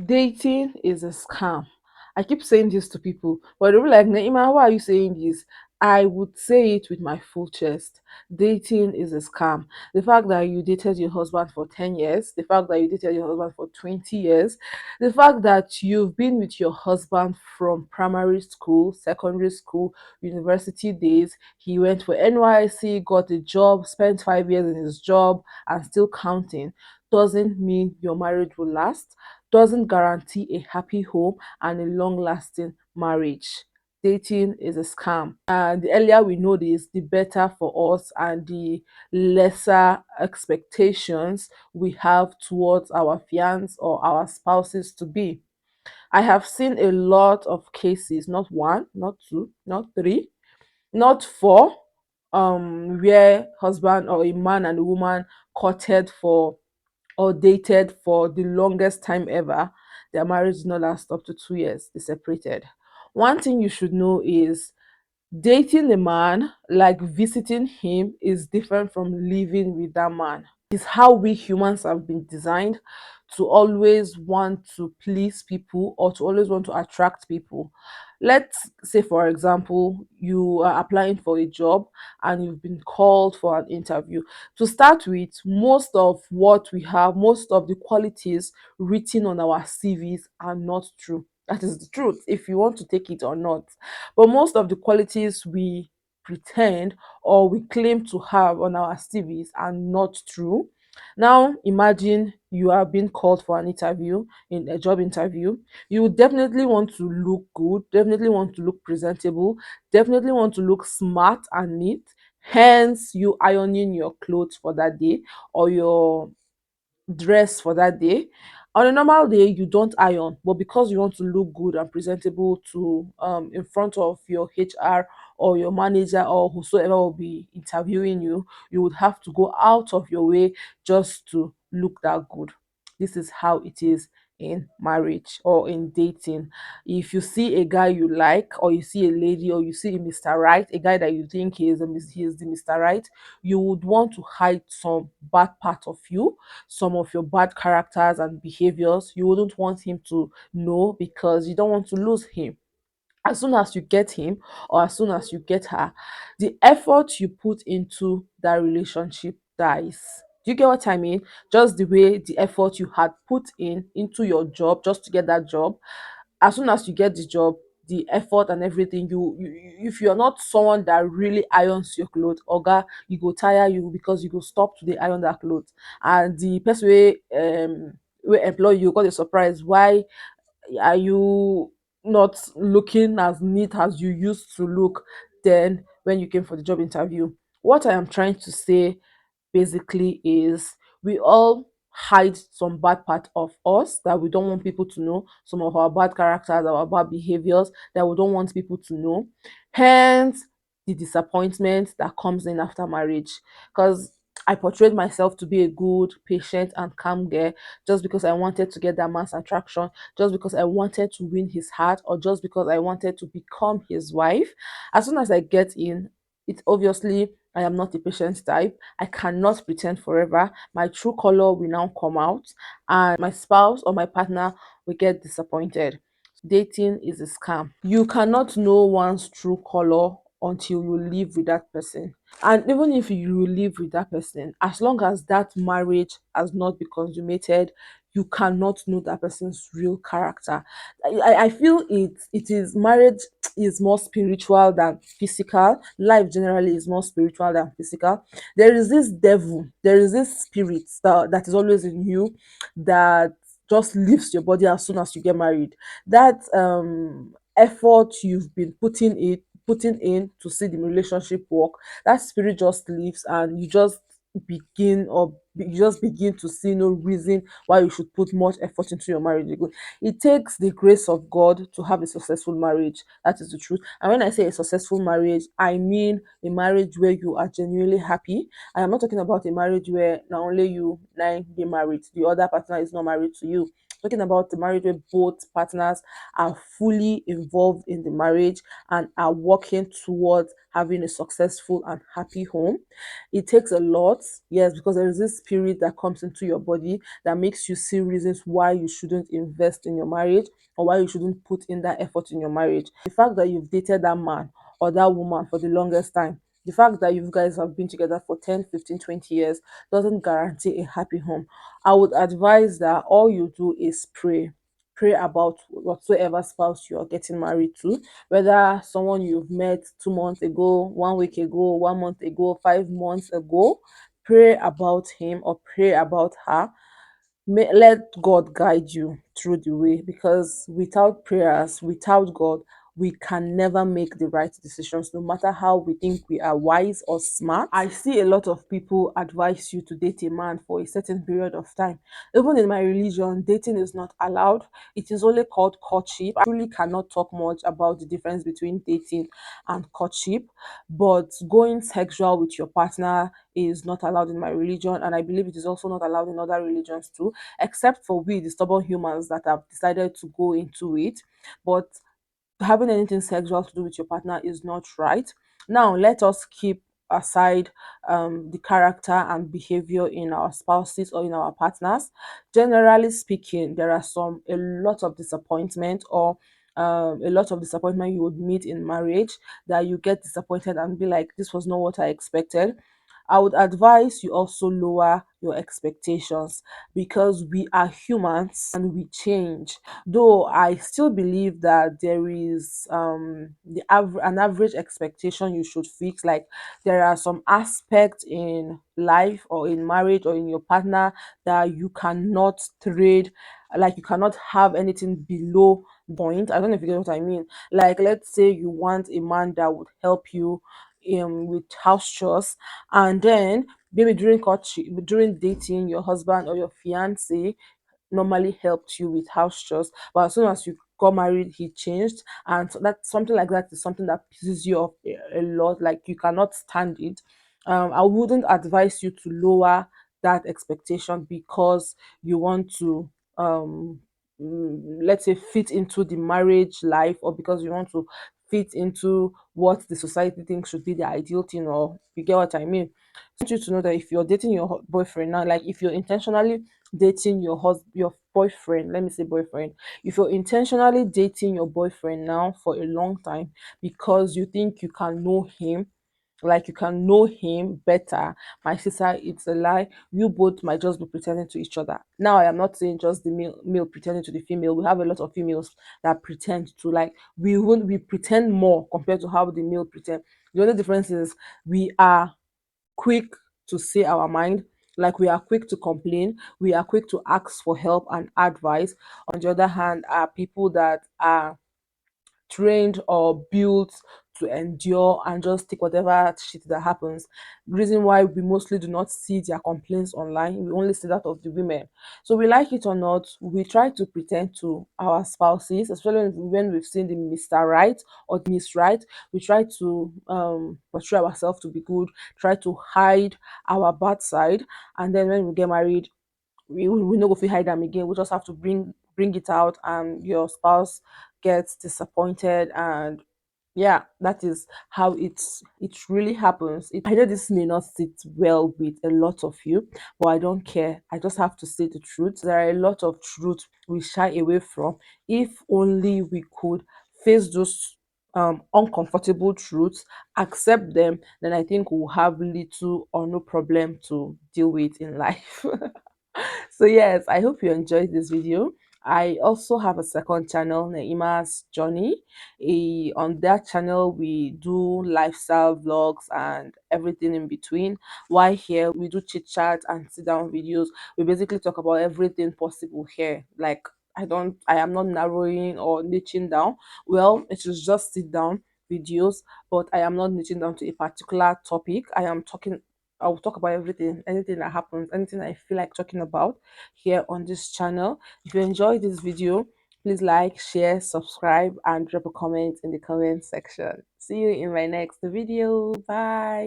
Dating is a scam. I keep saying this to people, but they'll be like, Naima, why are you saying this? I would say it with my full chest. Dating is a scam. The fact that you dated your husband for 10 years, the fact that you dated your husband for 20 years, the fact that you've been with your husband from primary school, secondary school, university days, he went for NYC, got a job, spent 5 years in his job, and still counting, doesn't mean your marriage will last, doesn't guarantee a happy home and a long lasting marriage. Dating is a scam. And the earlier we know this, the better for us and the lesser expectations we have towards our fiancés or our spouses to be. I have seen a lot of cases, not one, not two, not three, not four, where husband or a man and a woman courted for or dated for the longest time ever, their marriage did not last up to 2 years. They separated. One thing you should know is dating a man, like visiting him, is different from living with that man. It's how we humans have been designed to always want to please people or to always want to attract people. Let's say, for example, you are applying for a job and you've been called for an interview. To start with, most of what we have, most of the qualities written on our CVs are not true. That is the truth, if you want to take it or not. But most of the qualities we pretend or we claim to have on our CVs are not true. Now, imagine you are being called for an interview, in a job interview. You would definitely want to look good, definitely want to look presentable, definitely want to look smart and neat. Hence, you ironing your clothes for that day or your dress for that day. On a normal day, you don't iron, but because you want to look good and presentable to in front of your HR or your manager or whosoever will be interviewing you, you would have to go out of your way just to look that good. This is how it is in marriage or in dating. If you see a guy you like, or you see a lady, or you see a Mr. Right, a guy that you think he is the Mr. Right, you would want to hide some bad part of you, some of your bad characters and behaviors. You wouldn't want him to know because you don't want to lose him. As soon as you get him or as soon as you get her, the effort you put into that relationship dies. Do you get what I mean? Just the way the effort you had put in into your job just to get that job, as soon as you get the job, the effort and everything, if you're not someone that really irons your clothes, oga, you go tire you because you go stop to the iron that clothes, and the person wey employ you got a surprise. Why are you not looking as neat as you used to look then when you came for the job interview? What I am trying to say basically is we all hide some bad part of us that we don't want people to know, some of our bad characters, our bad behaviors that we don't want people to know. Hence the disappointment that comes in after marriage. Because I portrayed myself to be a good, patient, and calm girl just because I wanted to get that man's attraction, just because I wanted to win his heart, or just because I wanted to become his wife. As soon as I get in, it obviously I am not a patient type. I cannot pretend forever. My true color will now come out, and my spouse or my partner will get disappointed. Dating is a scam. You cannot know one's true color until you live with that person. And even if you live with that person, as long as that marriage has not been consummated, you cannot know that person's real character. I feel it is marriage is more spiritual than physical. Life generally is more spiritual than physical. There is this devil, there is this spirit that is always in you that just leaves your body as soon as you get married. That effort you've been putting in to see the relationship work, that spirit just leaves and you just begin to see no reason why you should put much effort into your marriage again. It takes the grace of God to have a successful marriage. That is the truth. And when I say a successful marriage, I mean a marriage where you are genuinely happy. I am not talking about a marriage where not only you nine be married, the other partner is not married to you. Talking about the marriage where both partners are fully involved in the marriage and are working towards having a successful and happy home. It takes a lot, yes, because there is this spirit that comes into your body that makes you see reasons why you shouldn't invest in your marriage or why you shouldn't put in that effort in your marriage. The fact that you've dated that man or that woman for the longest time, the fact that you guys have been together for 10, 15, 20 years doesn't guarantee a happy home. I would advise that all you do is pray. Pray about whatsoever spouse you are getting married to, whether someone you've met 2 months ago, 1 week ago, 1 month ago, 5 months ago. Pray about him or pray about her. Let God guide you through the way, because without prayers, without God, we can never make the right decisions, no matter how we think we are wise or smart. I see a lot of people advise you to date a man for a certain period of time. Even in my religion, dating is not allowed. It is only called courtship. I truly cannot talk much about the difference between dating and courtship, but going sexual with your partner is not allowed in my religion, and I believe it is also not allowed in other religions too, except for we, the stubborn humans that have decided to go into it. But having anything sexual to do with your partner is not right. Now, let us keep aside the character and behavior in our spouses or in our partners. Generally speaking, there are a lot of disappointment or a lot of disappointment you would meet in marriage, that you get disappointed and be like, this was not what I expected. I would advise you also lower your expectations, because we are humans and we change. Though I still believe that there is an average expectation you should fix. Like, there are some aspects in life or in marriage or in your partner that you cannot trade, like you cannot have anything below point. I don't know if you get what I mean. Like, let's say you want a man that would help you with house chores, and then maybe during courtship, during dating, your husband or your fiance normally helped you with house chores, but as soon as you got married, he changed, and so that something like that is something that pisses you off a lot. Like, you cannot stand it. I wouldn't advise you to lower that expectation because you want to let's say fit into the marriage life, or because you want to fit into what the society thinks should be the ideal thing, or you get what I mean. I want you to know that if you're dating your boyfriend now, like if you're intentionally dating your boyfriend, let me say boyfriend, if you're intentionally dating your boyfriend now for a long time because you think you can know him, like you can know him better, my sister, it's a lie. You both might just be pretending to each other. Now, I am not saying just the male pretending to the female. We have a lot of females that pretend to, like, we pretend more compared to how the male pretend. The only difference is we are quick to say our mind, like we are quick to complain, we are quick to ask for help and advice. On the other hand, are people that are trained or built to endure and just take whatever shit that happens. Reason why we mostly do not see their complaints online, we only see that of the women. So, we like it or not, we try to pretend to our spouses, especially when we've seen the Mr. Right or the Miss Right. We try to portray ourselves to be good, try to hide our bad side, and then when we get married, we no go fit hide them again. We just have to bring it out, and your spouse gets disappointed. And yeah, that is how it really happens. I know this may not sit well with a lot of you, but I don't care. I just have to say the truth. There are a lot of truths we shy away from. If only we could face those uncomfortable truths, accept them, then I think we'll have little or no problem to deal with in life. So yes, I hope you enjoyed this video. I also have a second channel, Naima's Journey. On that channel, we do lifestyle vlogs and everything in between. While here, we do chit chat and sit down videos. We basically talk about everything possible here. Like, I am not narrowing or niching down. Well, it is just sit down videos, but I am not niching down to a particular topic. I'll talk about everything, anything that happens, anything I feel like talking about here on this channel. If you enjoyed this video, please like, share, subscribe, and drop a comment in the comment section. See you in my next video. Bye.